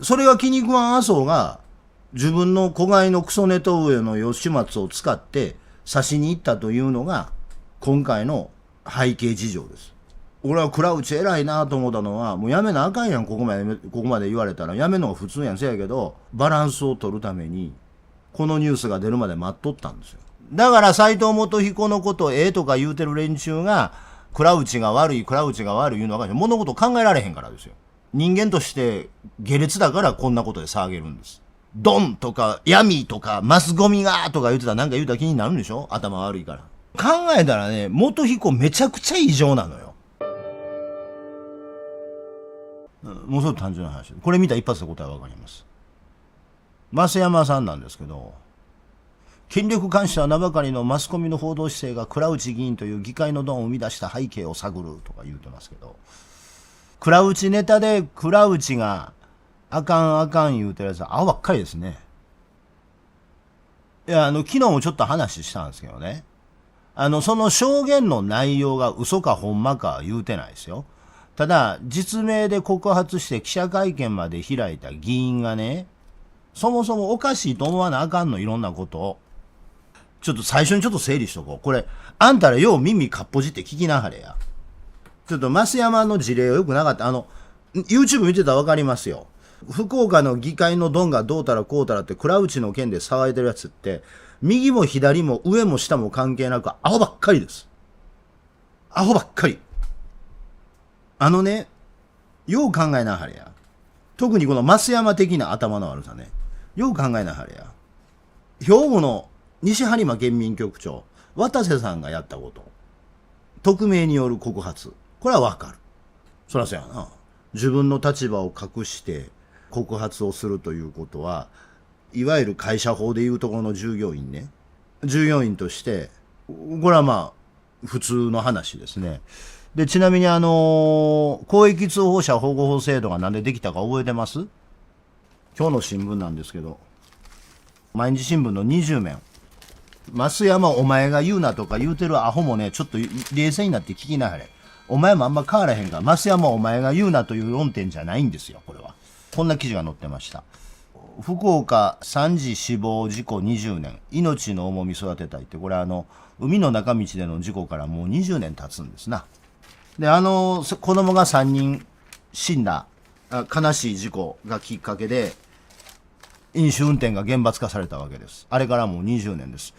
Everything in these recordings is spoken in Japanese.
それが気に食わん麻生が、自分の子飼いのクソネトウエの吉松を使って刺しに行ったというのが、今回の背景事情です。俺は倉内偉いなと思ったのは、もうやめなあかんやん、ここまで言われたら。やめんのが普通やん。せやけど、バランスを取るために、このニュースが出るまで待っとったんですよ。だから斎藤元彦のことをとか言うてる連中が、倉内が悪い言うのは物事考えられへんからですよ。人間として下劣だからこんなことで騒げるんです。ドンとか闇とかマスゴミがとか言うてたらなんか言うたら気になるんでしょ、頭悪いから。考えたらね、元彦めちゃくちゃ異常なのよ。もうすごく単純な話。これ見たら一発で答えわかります。増山さんなんですけど、権力監視は名ばかりのマスコミの報道姿勢が倉内議員という議会のドンを生み出した背景を探るとか言うてますけど、倉内ネタで倉内があかん言うてるやつは青ばっかりですね。いや、昨日もちょっと話したんですけどね。その証言の内容が嘘かほんまか言うてないですよ。ただ、実名で告発して記者会見まで開いた議員がね、そもそもおかしいと思わなあかんの、いろんなことを。ちょっと最初にちょっと整理しとこう。これ、あんたらよう耳かっぽじって聞きなはれや。ちょっと増山の事例はよくなかった。YouTube 見てたらわかりますよ。福岡の議会のドンがどうたらこうたらって倉内の件で騒いでるやつって、右も左も上も下も関係なくアホばっかりです。アホばっかり。よう考えなはれや。特にこの増山的な頭の悪さね。よう考えなはれや。兵庫の西播磨県民局長、渡瀬さんがやったこと。匿名による告発。これはわかる。そらそうやな。自分の立場を隠して告発をするということは、いわゆる会社法でいうところの従業員ね。従業員として、これはまあ、普通の話ですね。で、ちなみに公益通報者保護法制度がなんでできたか覚えてます？今日の新聞なんですけど、毎日新聞の20面。増山お前が言うなとか言うてるアホもね、ちょっと冷静になって聞きなはれ。お前もあんま変わらへんから、増山お前が言うなという論点じゃないんですよ、これは。こんな記事が載ってました。福岡3児死亡事故20年、命の重み育てたいって、これ海の中道での事故からもう20年経つんですな。で、子供が3人死んだ悲しい事故がきっかけで、飲酒運転が厳罰化されたわけです。あれからもう20年です。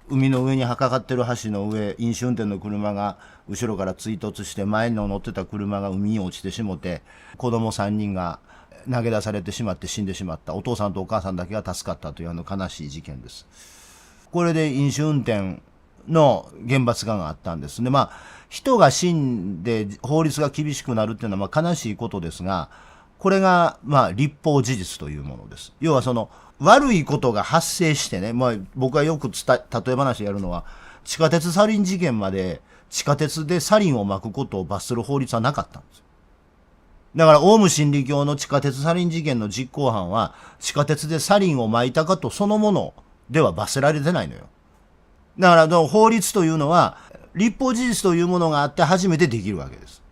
海の上にかかってる橋の上、飲酒運転の車が後ろから追突して、前の乗ってた車が海に落ちてしもて、子供3人が投げ出されてしまって死んでしまった。お父さんとお母さんだけが助かったという悲しい事件です。これで飲酒運転の厳罰化があったんですね。まあ、人が死んで法律が厳しくなるっていうのは悲しいことですが、これが立法事実というものです。要は悪いことが発生してね、僕がよく例え話でやるのは、地下鉄サリン事件まで地下鉄でサリンを撒くことを罰する法律はなかったんですよ。だからオウム真理教の地下鉄サリン事件の実行犯は、地下鉄でサリンを撒いたかとそのものでは罰せられてないのよ。だから法律というのは立法事実というものがあって初めてできるわけです。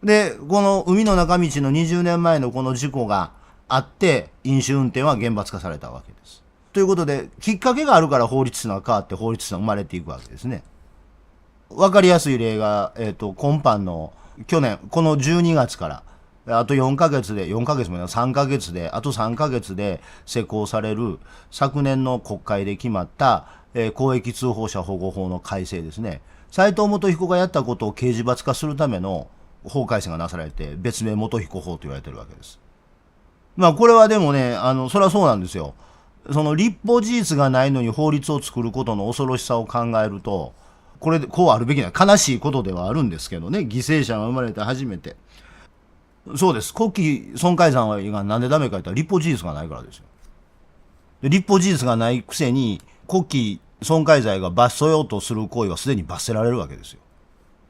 で、この海の中道の20年前のこの事故があって、飲酒運転は厳罰化されたわけです。ということで、きっかけがあるから法律というのは変わって法律というのは生まれていくわけですね。わかりやすい例が、今般の去年、この12月から、あと4ヶ月で、4ヶ月も3ヶ月で、あと3ヶ月で施行される昨年の国会で決まった、公益通報者保護法の改正ですね。斎藤元彦がやったことを刑事罰化するための法改正がなされて、別名元彦法と言われてるわけです。これはでもね、それはそうなんですよ。その立法事実がないのに法律を作ることの恐ろしさを考えると、これでこうあるべきな悲しいことではあるんですけどね、犠牲者が生まれて初めて。そうです。国旗損壊罪がなんでダメか言ったら立法事実がないからですよ。で、立法事実がないくせに国旗損壊罪が罰せようとする行為はすでに罰せられるわけですよ。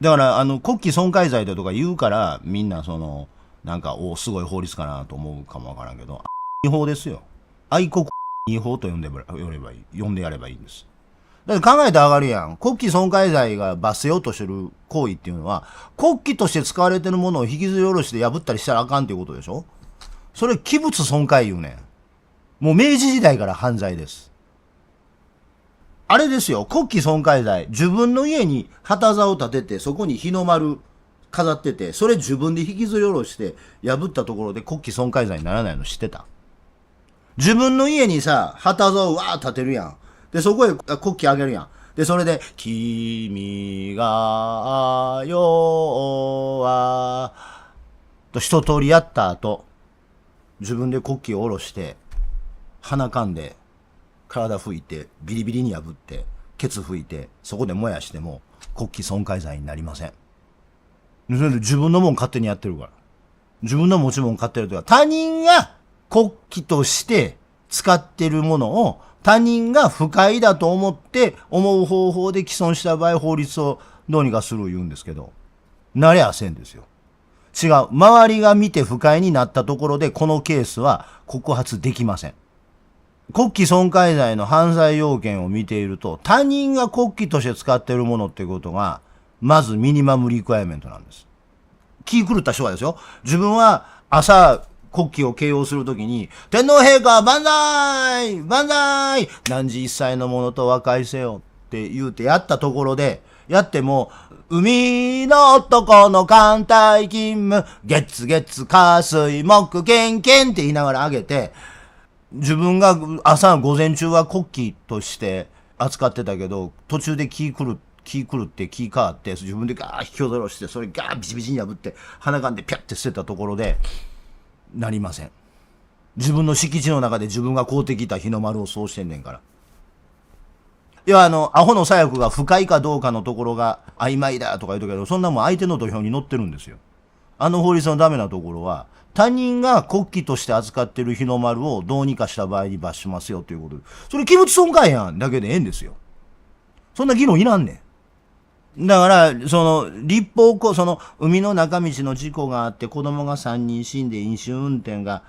だから国旗損壊罪だとか言うからみんななんかすごい法律かなと思うかもわからんけど、違法ですよ。愛国違法と呼んでやればいいんです。だって考えて上がるやん。国旗損壊罪が罰せようとしてる行為っていうのは、国旗として使われてるものを引きずり下ろして破ったりしたらあかんっていうことでしょ。それ器物損壊言うねん。もう明治時代から犯罪です。あれですよ、国旗損壊罪。自分の家に旗座を立てて、そこに日の丸飾ってて、それ自分で引きずり下ろして破ったところで国旗損壊罪にならないの知ってた？自分の家にさ、旗座をわー立てるやん。で、そこへ国旗あげるやん。で、それで、君が代は、と一通りやった後、自分で国旗を下ろして、鼻かんで、体拭いて、ビリビリに破って、ケツ拭いて、そこで燃やしても、国旗損壊罪になりません。それで自分のもん勝手にやってるから。自分の持ち物買ってるとか、他人が国旗として使ってるものを他人が不快だと思う方法で既存した場合、法律をどうにかする言うんですけど、なりゃせんですよ。違う。周りが見て不快になったところで、このケースは告発できません。国旗損壊罪の犯罪要件を見ていると、他人が国旗として使っているものっていうことが、まずミニマムリクエアメントなんです。気狂った人がですよ。自分は朝国旗を掲揚するときに、天皇陛下万歳万歳何時一歳のものと和解せよって言うてやったところで、やっても、海の男の艦隊勤務、月月火水木金金って言いながら上げて、自分が朝午前中は国旗として扱ってたけど、途中で気狂って気変わって自分でガー引き下ろしてそれガービチビチに破って鼻かんでピャッて捨てたところでなりません。自分の敷地の中で自分が買うてきた日の丸をそうしてんねんから。いやアホの左翼が不快かどうかのところが曖昧だとか言うとけど、そんなもん相手の土俵に載ってるんですよ。あの法律のダメなところは、他人が国旗として扱ってる日の丸をどうにかした場合に罰しますよということで、それ器物損壊やんだけでええんですよ。そんな議論いらんねん。だから、立法海の中道の事故があって子供が3人死んで飲酒運転が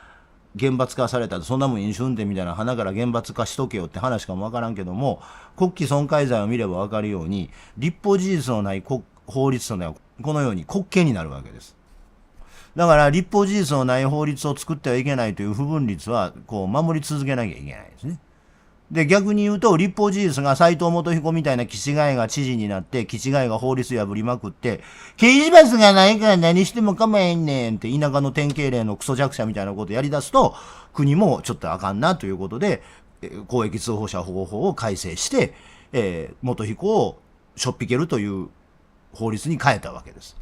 厳罰化された。そんなもん飲酒運転みたいな花から厳罰化しとけよって話かもわからんけども、国旗損壊罪を見ればわかるように、立法事実のない法律というのはこのように国刑になるわけです。だから立法事実のない法律を作ってはいけないという不分律は守り続けなきゃいけないですね。で、逆に言うと、立法事実が斉藤元彦みたいな気違いが知事になって、気違いが法律破りまくって、刑事罰がないから何しても構えんねんって田舎の典型例のクソ弱者みたいなことをやり出すと、国もちょっとあかんなということで、公益通報者保護法を改正して、元彦をしょっぴけるという法律に変えたわけです。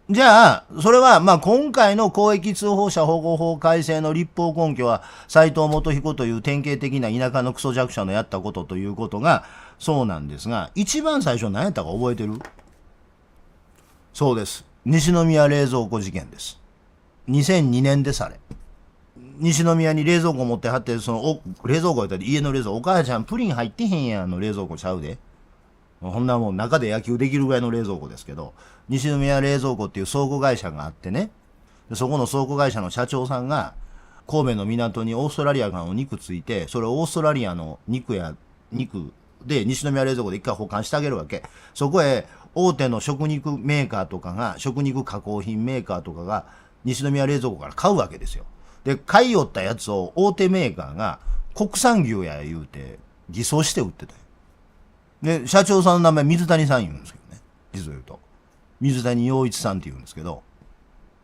じゃあ、それは、今回の公益通報者保護法改正の立法根拠は、斉藤元彦という典型的な田舎のクソ弱者のやったことということが、そうなんですが、一番最初何やったか覚えてる？そうです。西宮冷蔵庫事件です。2002年です、あれ。西宮に冷蔵庫持ってはって、冷蔵庫やったら家の冷蔵庫、お母ちゃんプリン入ってへんやんの冷蔵庫ちゃうで。ほんなもん中で野球できるぐらいの冷蔵庫ですけど、西宮冷蔵庫っていう倉庫会社があってね、そこの倉庫会社の社長さんが神戸の港にオーストラリアからの肉ついて、それをオーストラリアの肉で西宮冷蔵庫で一回保管してあげるわけ。そこへ大手の食肉メーカーとかが、食肉加工品メーカーとかが西宮冷蔵庫から買うわけですよ。で、買い寄ったやつを大手メーカーが国産牛や言うて偽装して売ってたよ。で、社長さんの名前水谷さん言うんですけどね。実を言うと。水谷陽一さんって言うんですけど。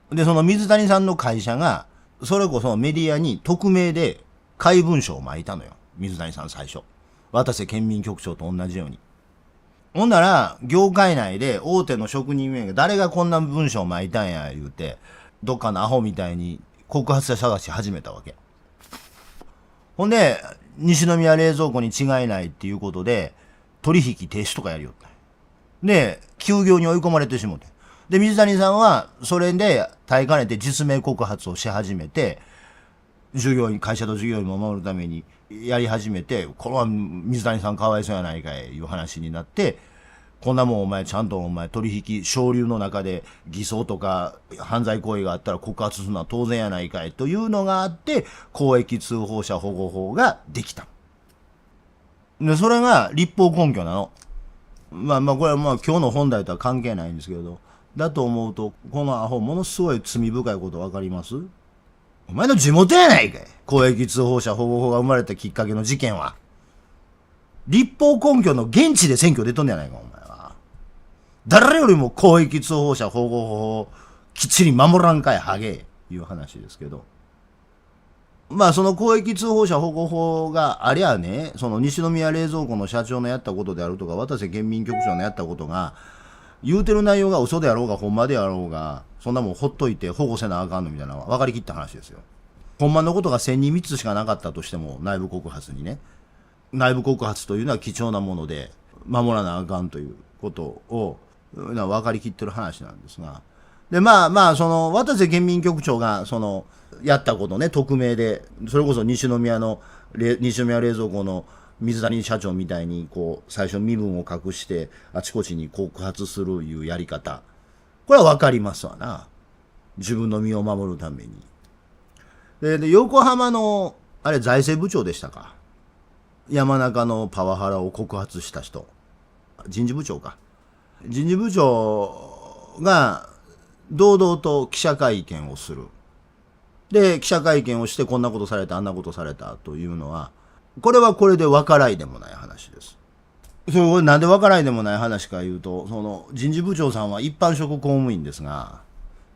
で、その水谷さんの会社が、それこそメディアに匿名で怪文書を巻いたのよ。水谷さん最初。渡瀬県民局長と同じように。ほんなら、業界内で大手の職人名が誰がこんな文章を巻いたんや言うて、どっかのアホみたいに告発者探し始めたわけ。ほんで、西宮冷蔵庫に違いないっていうことで、取引停止とかやりよった。で、休業に追い込まれてしもて。で、水谷さんは、それで耐えかねて実名告発をし始めて、会社と従業員も守るためにやり始めて、これは水谷さんかわいそうやないかい、いう話になって、こんなもんお前ちゃんと取引、省流の中で偽装とか犯罪行為があったら告発するのは当然やないかい、というのがあって、公益通報者保護法ができた。で、それが立法根拠なの。これは今日の本題とは関係ないんですけど、だと思うと、このアホ、ものすごい罪深いことわかります？お前の地元やないかい。公益通報者保護法が生まれたきっかけの事件は。立法根拠の現地で選挙出とんじゃないか、お前は。誰よりも公益通報者保護法をきっちり守らんかい、ハゲ。いう話ですけど。まあその公益通報者保護法がありゃね、その西宮冷蔵庫の社長のやったことであるとか、渡瀬県民局長のやったことが、言うてる内容が嘘であろうが、ほんまであろうが、そんなもんほっといて保護せなあかんのみたいなのは分かりきった話ですよ。ほんまのことが1000人3つしかなかったとしても、内部告発にね。内部告発というのは貴重なもので、守らなあかんということを、分かりきってる話なんですが。で、まあ、その、渡瀬県民局長が、その、やったことね、匿名で、それこそ西宮冷蔵庫の水谷社長みたいに、こう、最初身分を隠して、あちこちに告発するいうやり方。これはわかりますわな。自分の身を守るために。で、横浜の、あれ、財政部長でしたか。山中のパワハラを告発した人。人事部長か。人事部長が、堂々と記者会見をする。で、記者会見をしてこんなことされた、あんなことされたというのは、これはこれで分からいでもない話です。それなんで分からいでもない話かいうと、その人事部長さんは一般職公務員ですが、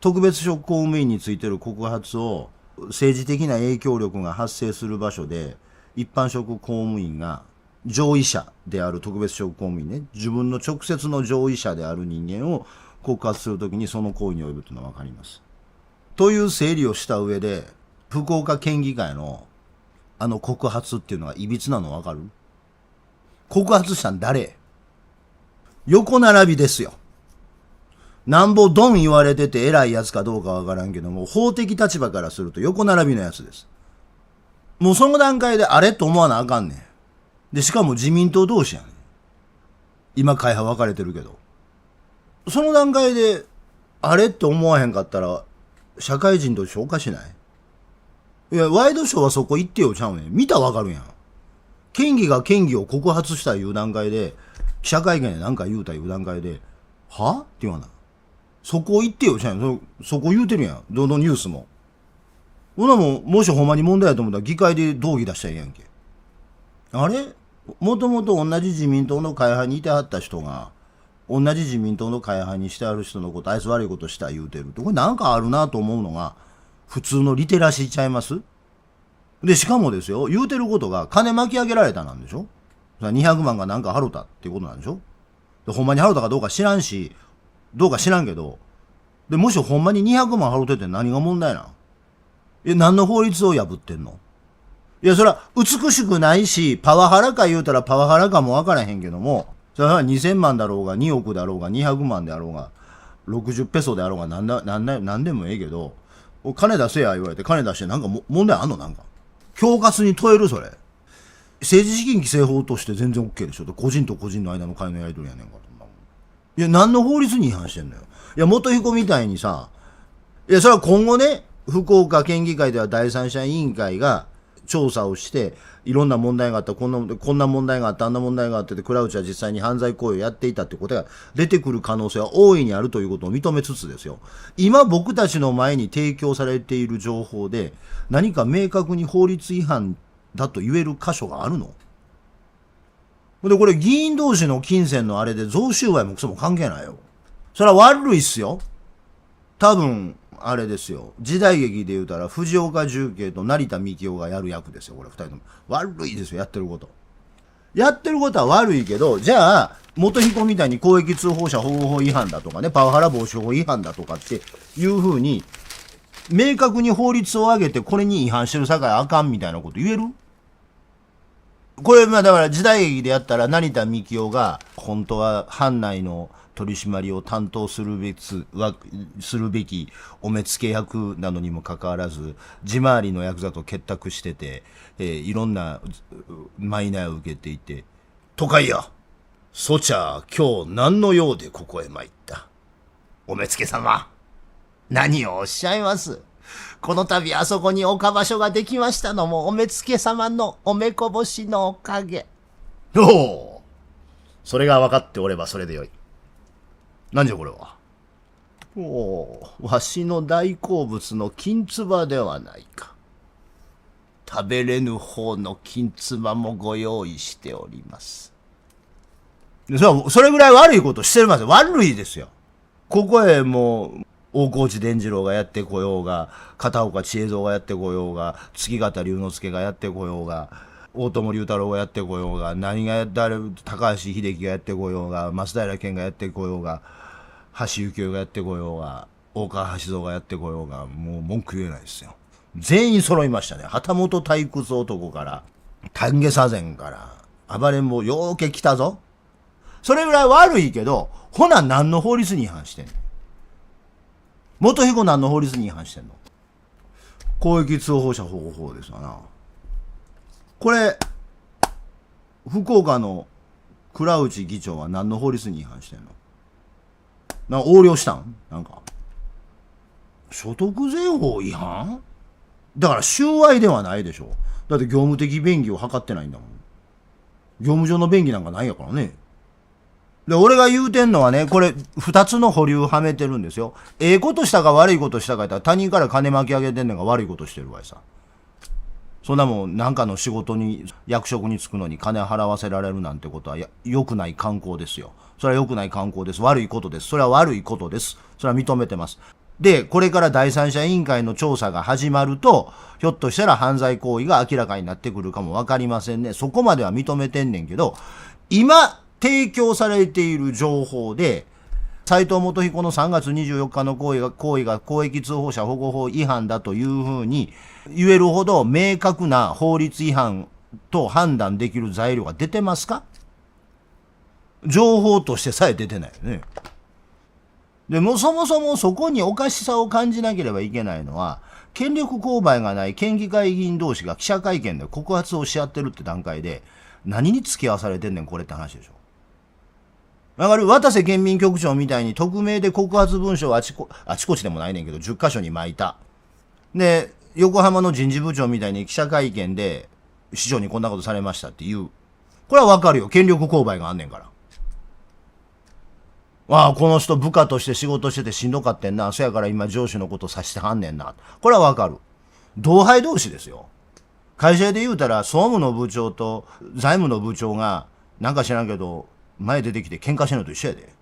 特別職公務員についてる告発を政治的な影響力が発生する場所で、一般職公務員が上位者である特別職公務員ね、自分の直接の上位者である人間を告発するときにその行為に及ぶというのは分かります。という整理をした上で、福岡県議会のあの告発っていうのがいびつなの分かる？告発したん誰？横並びですよ。なんぼドン言われてて偉いやつかどうか分からんけども、法的立場からすると横並びのやつです。もうその段階であれと思わなあかんねん。で、しかも自民党同士やねん。今会派分かれてるけど。その段階であれって思わへんかったら、社会人としておかしない？いや、ワイドショーはそこ行ってよちゃうねん。見たらわかるやん。県議が県議を告発したいう段階で、記者会見で何か言うたいう段階で、はって言わな。そこ行ってよちゃうやん。そこ言うてるやん。どのニュースも。ほなもん、もしほんまに問題やと思ったら議会で動議出したらええやんけ。あれもともと同じ自民党の会派にいてはった人が、同じ自民党の会派にしてある人のこと、あいつ悪いことした言うてるって、これなんかあるなと思うのが、普通のリテラシーちゃいます？で、しかもですよ、言うてることが金巻き上げられたなんでしょ？ 200 万がなんか払うたっていうことなんでしょ？で、ほんまに払うたかどうか知らんし、どうか知らんけど、で、もしほんまに200万払うてて何が問題なん？何の法律を破ってんの？いや、それは美しくないし、パワハラか言うたらパワハラかもわからへんけども、それは2000万だろうが、2億だろうが、200万であろうが、60ペソであろうが、なんでもええけど、金出せや言われて金出してなんか問題あんの？なんか。恐喝に問えるそれ。政治資金規正法として全然 OK でしょ。個人と個人の間の金のやり取りやねんから。いや、何の法律に違反してんのよ。いや、元彦みたいにさ、いや、それは今後ね、福岡県議会では第三者委員会が調査をして、いろんな問題があった、こんな問題があった、あんな問題があってて、倉内は実際に犯罪行為をやっていたってことが出てくる可能性は大いにあるということを認めつつですよ。今僕たちの前に提供されている情報で、何か明確に法律違反だと言える箇所があるの？で、これ議員同士の金銭のあれで贈収賄もクソも関係ないよ。それは悪いっすよ。多分、あれですよ。時代劇で言うたら、藤岡重慶と成田幹夫がやる役ですよ。これ二人とも。悪いですよ、やってること。やってることは悪いけど、じゃあ、元彦みたいに公益通報者保護法違反だとかね、パワハラ防止法違反だとかっていう風に、明確に法律を挙げてこれに違反してるさかいあかんみたいなこと言える？これ、まあだから時代劇でやったら成田幹夫が、本当は藩内の取り締まりを担当するべきお目付け役なのにもかかわらず、地回りのヤクザと結託してて、いろんなマイナーを受けていて、都会や、そちゃ今日何の用でここへ参った。お目付け様、何をおっしゃいます。この度あそこに置か場所ができましたのもお目付け様のお目こぼしのおかげ。おお、それが分かっておればそれでよい。何じゃこれは。おお、わしの大好物の金つばではないか。食べれぬ方の金つばもご用意しております。それぐらい悪いことしてますよ。悪いですよ。ここへもう、大河内伝次郎がやってこようが、片岡千恵蔵がやってこようが、月形龍之介がやってこようが、大友龍太郎がやってこようが、高橋秀樹がやってこようが、増平健がやってこようが、橋幸夫がやってこようが、大川橋蔵がやってこようが、もう文句言えないですよ。全員揃いましたね。旗本退屈男から、丹下左膳から、暴れん坊ようけ来たぞ。それぐらい悪いけど、ほな何の法律に違反してんの？元彦何の法律に違反してんの？公益通報者保護法ですわな。これ、福岡の倉内議長は何の法律に違反してんの？横領したん？なんか。所得税法違反？だから収賄ではないでしょ。だって業務的便宜を図ってないんだもん。業務上の便宜なんかないやからね。で、俺が言うてんのはね、これ、二つの保留はめてるんですよ。ええことしたか悪いことしたか言ったら他人から金巻き上げてんのが悪いことしてるわいさ。そんなもん、なんかの仕事に、役職に就くのに金払わせられるなんてことは良くない観光ですよ。それは良くない観光です。悪いことです。それは悪いことです。それは認めてます。で、これから第三者委員会の調査が始まると、ひょっとしたら犯罪行為が明らかになってくるかもわかりませんね。そこまでは認めてんねんけど、今、提供されている情報で、斉藤元彦の3月24日の行為が公益通報者保護法違反だというふうに言えるほど明確な法律違反と判断できる材料が出てますか？情報としてさえ出てないよね。でもそもそもそこにおかしさを感じなければいけないのは、権力勾配がない県議会議員同士が記者会見で告発をし合ってるって段階で、何に付き合わされてんねんこれって話でしょ。わかる？渡瀬県民局長みたいに匿名で告発文書をあちこちでもないねんけど10カ所に巻いた。で、横浜の人事部長みたいに記者会見で市長にこんなことされましたって言う。これはわかるよ。権力勾配があんねんから。ああ、この人部下として仕事しててしんどかってんな。そやから今上司のことさしてはんねんな。これはわかる。同輩同士ですよ。会社で言うたら総務の部長と財務の部長がなんか知らんけど前出てきて喧嘩してんのと一緒やで。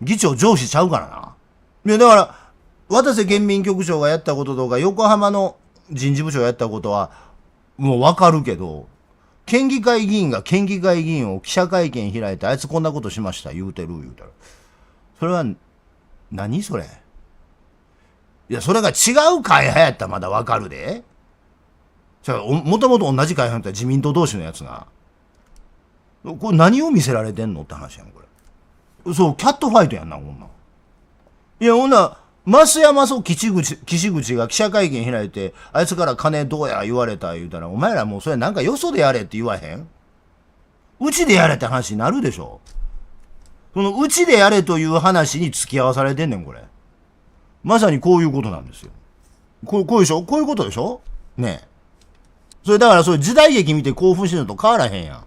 議長上司ちゃうからな。いやだから、渡瀬県民局長がやったこととか、横浜の人事部長がやったことは、もうわかるけど、県議会議員が県議会議員を記者会見開いて、あいつこんなことしました、言うたら。それは、何それ？いや、それが違う会派やったらまだわかるで。もともと同じ会派やったら自民党同士のやつが。これ何を見せられてんのって話やん、これ。そう、キャットファイトやんな、こんなん。いや、ほんな、増山岸口が記者会見開いて、あいつから金どうや言われた言うたら、お前らもうそれなんかよそでやれって言わへん？うちでやれって話になるでしょ。そのうちでやれという話に付き合わされてんねん、これ。まさにこういうことなんですよ。こうでしょ？こういうことでしょ？ねえ。それだからそういう時代劇見て興奮してるのと変わらへんやん。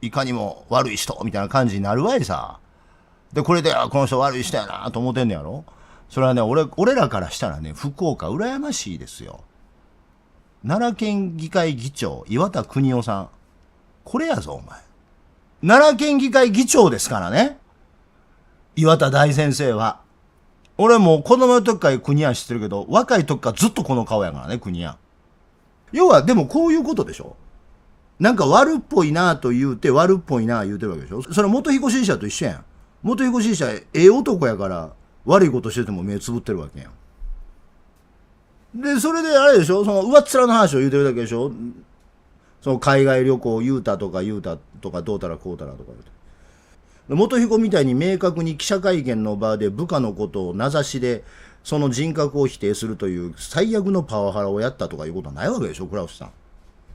いかにも悪い人みたいな感じになるわいさ。で、これで、この人悪い人やなと思ってんねやろ。それはね、俺らからしたらね、福岡羨ましいですよ。奈良県議会議長、岩田邦夫さん。これやぞ、お前。奈良県議会議長ですからね。岩田大先生は。俺もう子供の時から国やん知ってるけど、若い時からずっとこの顔やからね、国やん。要は、でもこういうことでしょ。なんか悪っぽいなと言うて、悪っぽいな言うてるわけでしょ。それ元彦支持者と一緒やん。元彦支持者、ええ男やから、悪いことしてても目つぶってるわけやん。で、それであれでしょ、その上っ面の話を言うてるだけでしょ。その海外旅行言うたとかどうたらこうたらとか言うて。元彦みたいに明確に記者会見の場で部下のことを名指しで、その人格を否定するという最悪のパワハラをやったとかいうことはないわけでしょ、倉内さん。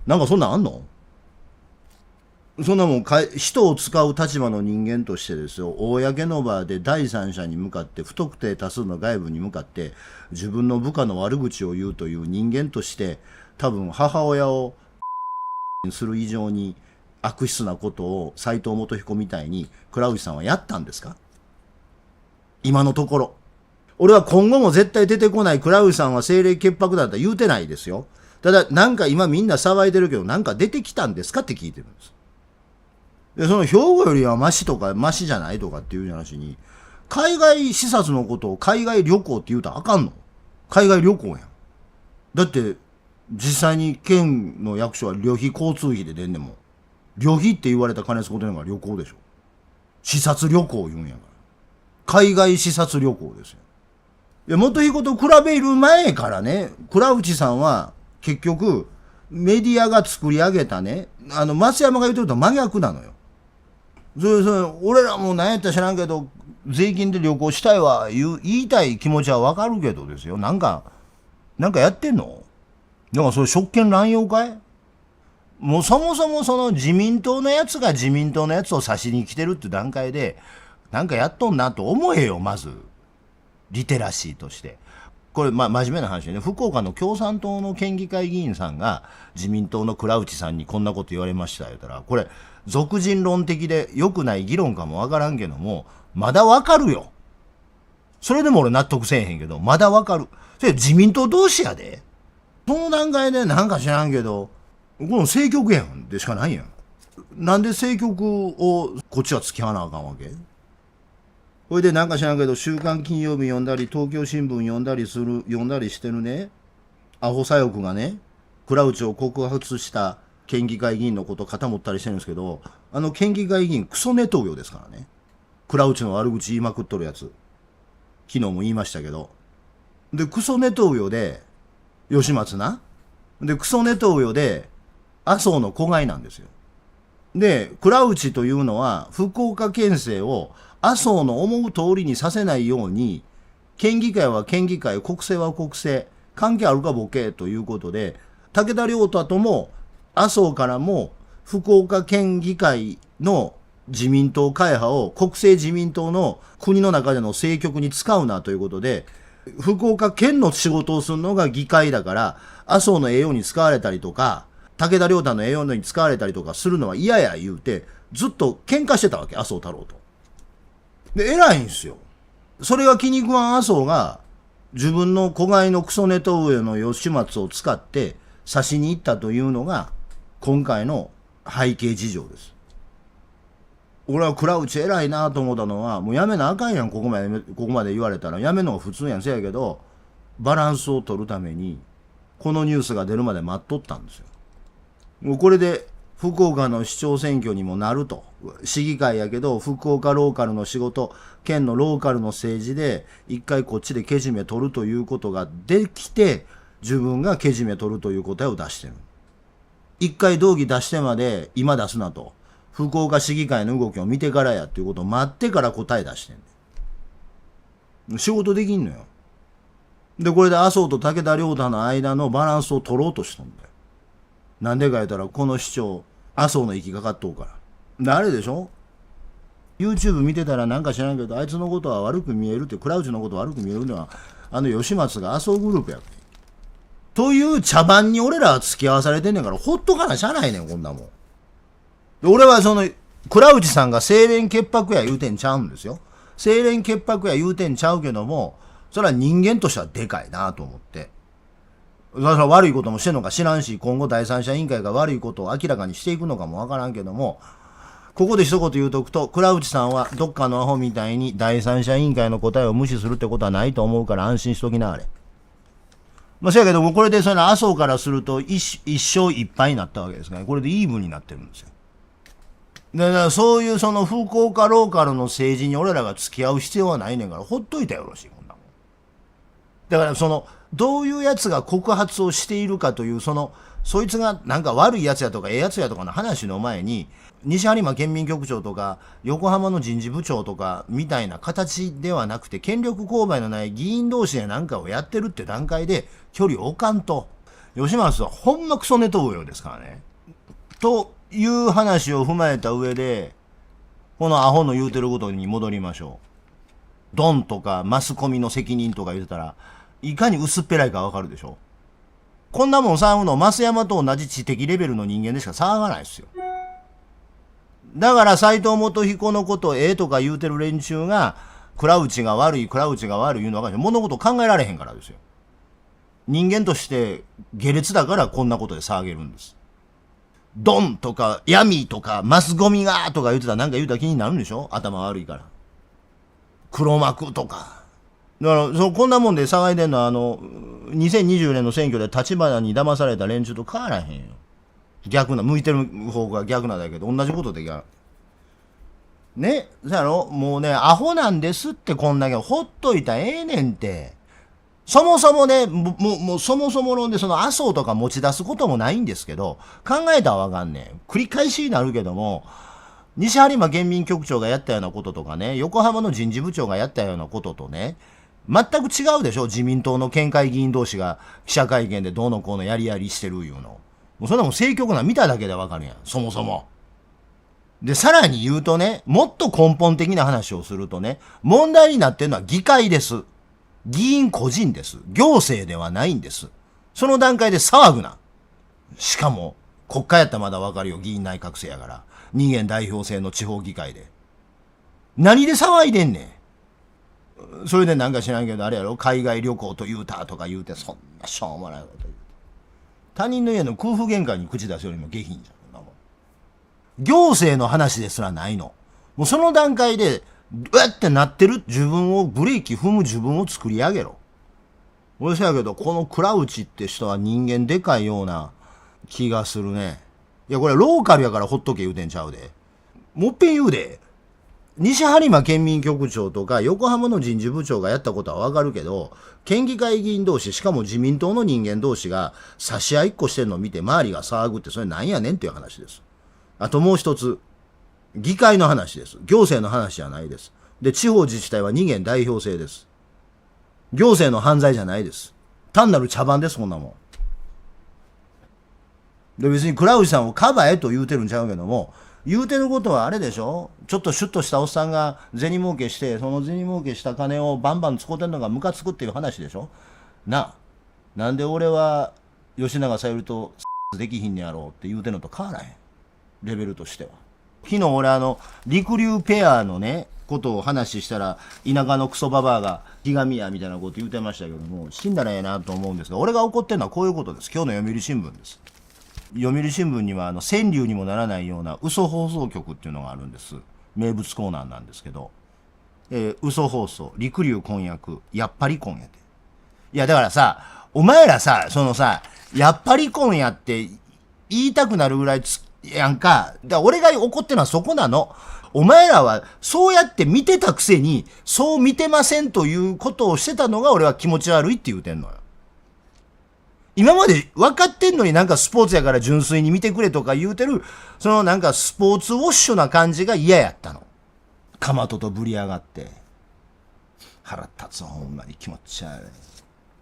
なんかそんなんあんの？そんなもん人を使う立場の人間としてですよ、公の場で第三者に向かって、不特定多数の外部に向かって、自分の部下の悪口を言うという人間として、多分母親をする以上に悪質なことを斉藤元彦みたいに倉内さんはやったんですか？今のところ。俺は今後も絶対出てこない倉内さんは清廉潔白だとは言うてないですよ。ただ、なんか今みんな騒いでるけど、なんか出てきたんですかって聞いてるんです。で、その兵庫よりはマシとかマシじゃないとかっていう話に、海外視察のことを海外旅行って言うたらあかんの？海外旅行やん。だって、実際に県の役所は旅費交通費で出んねんもん。旅費って言われた金使うてんのが旅行でしょ。視察旅行言うんやから。海外視察旅行ですよ。いや、元彦と比べる前からね、倉内さんは結局、メディアが作り上げたね、松山が言ってると真逆なのよ。俺らも何やったら知らんけど、税金で旅行したいわ、言いたい気持ちはわかるけどですよ。なんかやってんの？なんかそれ職権乱用かい？もうそもそもその自民党のやつが自民党のやつを差しに来てるって段階で、なんかやっとんなと思えよ、まず。リテラシーとして。これ、真面目な話でね、福岡の共産党の県議会議員さんが自民党の倉内さんにこんなこと言われました言ったら、これ、俗人論的で良くない議論かもわからんけども、まだわかるよ。それでも俺納得せえへんけど、まだわかる。それ自民党同士やで。その段階でなんか知らんけど、この政局やんでしかないやん。なんで政局をこっちは突き放なあかんわけ？ほいでなんか知らんけど、週刊金曜日読んだり、東京新聞読んだりしてるね、アホ左翼がね、倉内を告発した県議会議員のことを肩持ったりしてるんですけど、県議会議員クソネトウヨですからね。倉内の悪口言いまくっとるやつ。昨日も言いましたけど。で、クソネトウヨで、吉松な。で、クソネトウヨで、麻生の子飼いなんですよ。で、倉内というのは、福岡県政を麻生の思う通りにさせないように、県議会は県議会、国政は国政、関係あるかボケということで、武田良太とも麻生からも福岡県議会の自民党会派を国政自民党の国の中での政局に使うなということで、福岡県の仕事をするのが議会だから、麻生の栄養に使われたりとか、武田良太の栄養に使われたりとかするのは嫌や言うて、ずっと喧嘩してたわけ、麻生太郎と。で、偉いんすよ。それが気に食わん麻生が、自分の子飼いのクソネトウヨの吉松を使って刺しに行ったというのが、今回の背景事情です。俺は倉内偉いなと思ったのは、もうやめなあかんやん、ここまで言われたら。やめんのが普通やん、せやけど、バランスを取るために、このニュースが出るまで待っとったんですよ。もうこれで、福岡の市長選挙にもなると。市議会やけど、福岡ローカルの仕事、県のローカルの政治で、一回こっちでけじめ取るということができて、自分がけじめ取るという答えを出してる。一回動議出してまで、今出すなと。福岡市議会の動きを見てからやっていうことを待ってから答え出してんねん。仕事できんのよ。で、これで麻生と武田良太の間のバランスを取ろうとしとんだよ。なんでか言ったら、この市長、麻生の息かかっとうから。で、あれでしょ ?YouTube 見てたらなんか知らんけど、あいつのことは悪く見えるって、倉内のこと悪く見えるのは、吉松が麻生グループやって。という茶番に俺らは付き合わされてんねんから、ほっとかなしゃあないねん、こんなもん。で俺は倉内さんが清廉潔白や言うてんちゃうんですよ。清廉潔白や言うてんちゃうけども、それは人間としてはでかいなと思って。それは悪いこともしてんのか知らんし、今後第三者委員会が悪いことを明らかにしていくのかもわからんけども、ここで一言言うとくと、倉内さんはどっかのアホみたいに第三者委員会の答えを無視するってことはないと思うから安心しときなあれ。そやけども、これで麻生からすると一勝一敗になったわけですから、これでイーブンになってるんですよ。だからそういう福岡ローカルの政治に俺らが付き合う必要はないねんから、ほっといたらよろしい、こんなもん。だからどういうやつが告発をしているかという、そいつがなんか悪いやつやとかええやつやとかの話の前に、西播磨県民局長とか、横浜の人事部長とかみたいな形ではなくて、権力勾配のない議員同士でなんかをやってるって段階で距離を置かんと。吉松はほんまクソネトウヨですからね。という話を踏まえた上で、このアホの言うてることに戻りましょう。ドンとかマスコミの責任とか言ってたら、いかに薄っぺらいかわかるでしょ。こんなもん騒ぐの、増山と同じ知的レベルの人間でしか騒がないですよ。だから斎藤元彦のことをええとか言うてる連中が、倉内が悪い言うのは分かる。物事を考えられへんからですよ。人間として下劣だからこんなことで騒げるんです。ドンとか闇とかマスゴミがとか言ってたらなんか言うたら気になるんでしょ、頭悪いから。黒幕とか。だからこんなもんで騒いでんのは2020年の選挙で立花に騙された連中と変わらへんよ。逆な、向いてる方が逆なんだけど同じことでね、そやろ、もうね、アホなんですって、こんだけほっといたらええねんって。そもそもね、もうそもそも論でその麻生とか持ち出すこともないんですけど、考えたらわかんねん。繰り返しになるけども、西播磨県民局長がやったようなこととかね、横浜の人事部長がやったようなこととね、全く違うでしょ、自民党の県会議員同士が記者会見でどうのこうのやりやりしてるいうの。もうそんなもん政局なん見ただけでわかるやん、そもそも。で、さらに言うとね、もっと根本的な話をするとね、問題になってるのは議会です。議員個人です。行政ではないんです。その段階で騒ぐな。しかも、国会やったらまだわかるよ。議員内閣制やから。人間代表制の地方議会で。何で騒いでんねん。それでなんか知らんけど、あれやろ、海外旅行と言うたとか言うて、そんなしょうもないこと言うて。他人の家の空腹玄関に口出すよりも下品じゃん。行政の話ですらないの。もうその段階で、うわってなってる自分を、ブレーキ踏む自分を作り上げろ。俺そうやけど、この倉内って人は人間でかいような気がするね。いや、これローカルやからほっとけ言うてんちゃうで。もっぺん言うで。西播磨県民局長とか横浜の人事部長がやったことはわかるけど、県議会議員同士、しかも自民党の人間同士が差し合いっこしてんのを見て周りが騒ぐってそれなんやねんっていう話です。あともう一つ、議会の話です。行政の話じゃないです。で、地方自治体は二元代表制です。行政の犯罪じゃないです。単なる茶番です、こんなもん。で、別に倉内さんをカバーへと言うてるんちゃうけども、言うてることはあれでしょ、ちょっとシュッとしたおっさんが銭儲けして、その銭儲けした金をバンバン使うてんのがムカつくっていう話でしょ。なんで俺は吉永小百合とできひんねやろうって言うてんのと変わらへん。レベルとしては。昨日俺陸流ペアのね、ことを話したら、田舎のクソババアがひがみやみたいなこと言ってましたけども、死んだらええなと思うんですが、俺が怒ってるのはこういうことです。今日の読売新聞です。読売新聞には川柳にもならないような嘘放送局っていうのがあるんです。名物コーナーなんですけど、嘘放送、陸流婚約、やっぱり婚やて。いやだからさ、お前らさ、やっぱり婚やって言いたくなるぐらいやんか。だから俺が怒ってるのはそこなの。お前らはそうやって見てたくせに、そう見てませんということをしてたのが俺は気持ち悪いって言うてんのよ。今まで分かってんのになんかスポーツやから純粋に見てくれとか言うてる、そのなんかスポーツウォッシュな感じが嫌やったの。かまととぶり上がって。腹立つわ、ほんまに気持ち悪い。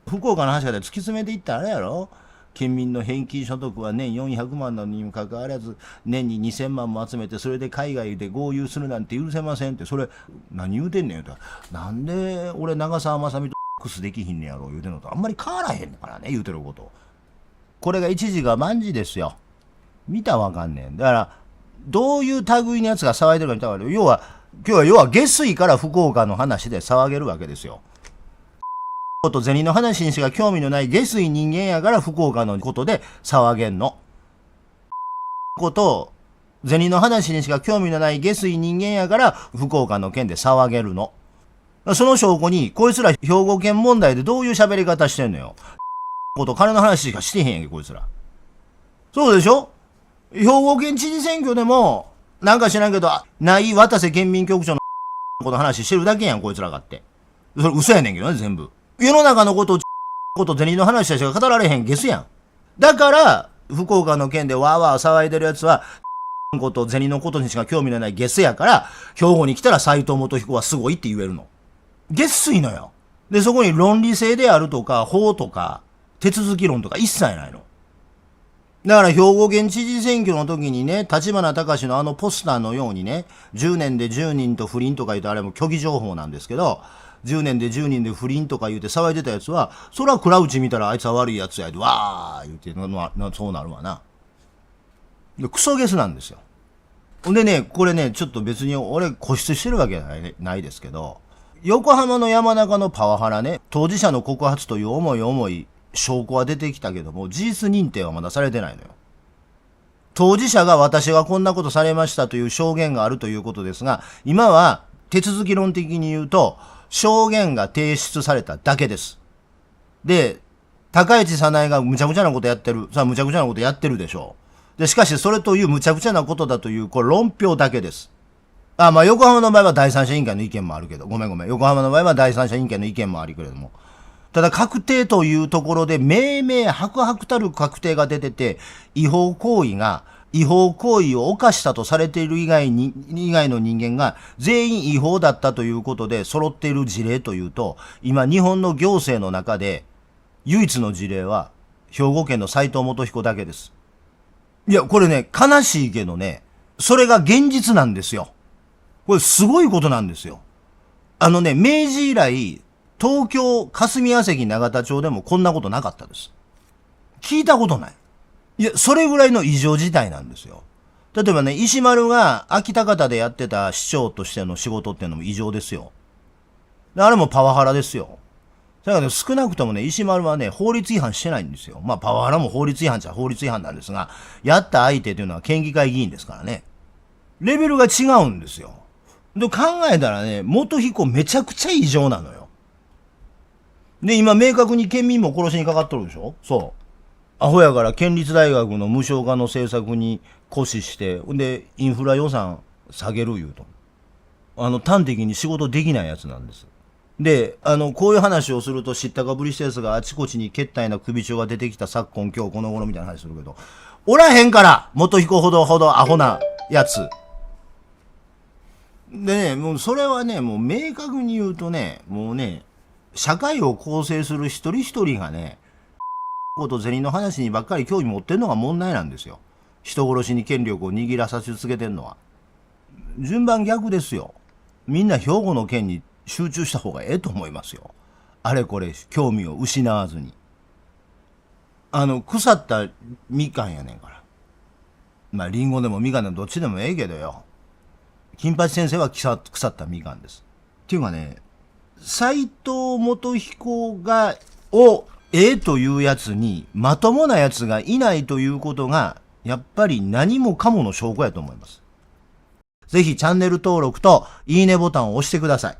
福岡の話で突き詰めていったらあれやろ、県民の平均所得は年400万なのにもかかわらず、年に2000万も集めて、それで海外で豪遊するなんて許せませんって、それ、何言うてんねん言うたら、なんで俺長澤まさみとクスできひんねやろ言うてんのとあんまり変わらへんからね、言うてること。これが一時が万事ですよ。見たらわかんねん。だから、どういう類のやつが騒いでるか見たらわかる。今日は下水から福岡の話で騒げるわけですよ。こと銭の話にしか興味のない下水人間やから福岡のことで騒げんの。こと銭の話にしか興味のない下水人間やから福岡の件で騒げるの。その証拠にこいつら兵庫県問題でどういう喋り方してんのよ。こと金の話しかしてへんやんけこいつら。そうでしょ。兵庫県知事選挙でもなんか知らんけどない渡瀬県民局長のこと話してるだけやんこいつらがって。それ嘘やねんけどね全部。世の中のこと銭の話しか語られへんゲスやん。だから、福岡の件でわーわー騒いでるやつは、こと銭のことにしか興味のないゲスやから、兵庫に来たら斎藤元彦はすごいって言えるの。ゲスいのよ。で、そこに論理性であるとか、法とか、手続き論とか一切ないの。だから兵庫県知事選挙の時にね、立花隆のポスターのようにね、10年で10人と不倫とか言うとあれも虚偽情報なんですけど、10年で10人で不倫とか言うて騒いでたやつは、そら倉内見たらあいつは悪いやつやで、わー言うてそうなるわな。クソゲスなんですよ。ほんでね、これね、ちょっと別に俺固執してるわけじゃないですけど、横浜の山中のパワハラね、当事者の告発という重い証拠は出てきたけども、事実認定はまだされてないのよ。当事者が私がこんなことされましたという証言があるということですが、今は手続き論的に言うと、証言が提出されただけです。で、高市早苗がむちゃくちゃなことやってる。さあ、むちゃくちゃなことやってるでしょう。で、しかしそれというむちゃくちゃなことだという、これ論評だけです。まあ横浜の場合は第三者委員会の意見もあるけど、ごめん。横浜の場合は第三者委員会の意見もあるけれども。ただ確定というところで、明々白々たる確定が出てて、違法行為を犯したとされている以外の人間が全員違法だったということで揃っている事例というと、今日本の行政の中で唯一の事例は兵庫県の斉藤元彦だけです。いや、これね、悲しいけどね、それが現実なんですよ。これすごいことなんですよ。明治以来、東京霞が関永田町でもこんなことなかったです。聞いたことない。いや、それぐらいの異常事態なんですよ。例えばね、石丸が秋田方でやってた市長としての仕事っていうのも異常ですよ。あれもパワハラですよ。だから、ね、少なくともね、石丸はね、法律違反してないんですよ。まあ、パワハラも法律違反っちゃ法律違反なんですが、やった相手というのは県議会議員ですからね。レベルが違うんですよ。で、考えたらね、元彦めちゃくちゃ異常なのよ。で、今明確に県民も殺しにかかっとるでしょ。そう。アホやから県立大学の無償化の政策に固視して、で、インフラ予算下げる言うと。端的に仕事できないやつなんです。で、こういう話をすると知ったかぶりしたやつがあちこちにけったいな首長が出てきた昨今今日この頃みたいな話するけど、おらへんから元彦ほどアホなやつ。でね、もうそれはね、もう明確に言うとね、もうね、社会を構成する一人一人がね、こと銭の話にばっかり興味持ってるのが問題なんですよ。人殺しに権力を握らさせ続けてるのは。順番逆ですよ。みんな兵庫の県に集中した方がええと思いますよ。あれこれ興味を失わずに。腐ったみかんやねんから。まあリンゴでもみかんでもどっちでもええけどよ。金八先生は腐ったみかんです。っていうかね、斉藤元彦というやつにまともなやつがいないということがやっぱり何もかもの証拠やと思います。ぜひチャンネル登録といいねボタンを押してください。